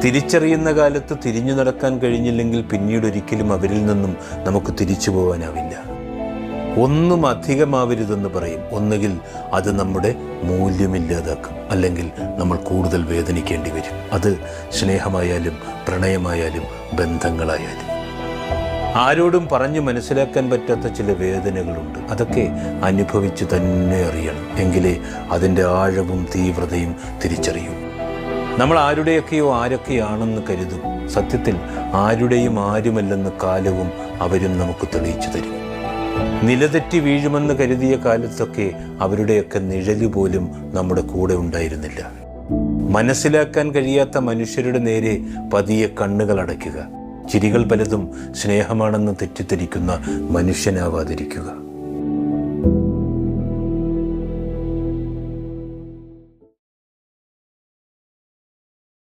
തിരിച്ചറിയുന്ന കാലത്ത് തിരിഞ്ഞു നടക്കാൻ കഴിഞ്ഞില്ലെങ്കിൽ പിന്നീട് ഒരിക്കലും അവരിൽ നിന്നും നമുക്ക് തിരിച്ചു പോകാനാവില്ല. ഒന്നും അധികമാവരുതെന്ന് പറയും. ഒന്നുകിൽ അത് നമ്മുടെ മൂല്യമില്ലാതാക്കും, അല്ലെങ്കിൽ നമ്മൾ കൂടുതൽ വേദനിക്കേണ്ടി വരും. അത് സ്നേഹമായാലും പ്രണയമായാലും ബന്ധങ്ങളായാലും. ആരോടും പറഞ്ഞു മനസ്സിലാക്കാൻ പറ്റാത്ത ചില വേദനകളുണ്ട്. അതൊക്കെ അനുഭവിച്ച് തന്നെ അറിയണം. എങ്കിലേ അതിൻ്റെ ആഴവും തീവ്രതയും തിരിച്ചറിയൂ. നമ്മൾ ആരുടെയൊക്കെയോ ആരൊക്കെയാണെന്ന് കരുതും. സത്യത്തിൽ ആരുടെയും ആരുമല്ലെന്ന് കാലവും അവരും നമുക്ക് തെളിയിച്ചു തരും. നിലതെറ്റി വീഴുമെന്ന് കരുതിയ കാലത്തൊക്കെ അവരുടെയൊക്കെ നിഴല് പോലും നമ്മുടെ കൂടെ ഉണ്ടായിരുന്നില്ല. മനസ്സിലാക്കാൻ കഴിയാത്ത മനുഷ്യരുടെ നേരെ പതിയെ കണ്ണുകൾ അടയ്ക്കുക. ചിരികൾ പലതും സ്നേഹമാണെന്ന് തെറ്റിദ്ധരിക്കുന്ന മനുഷ്യനാവാതിരിക്കുക.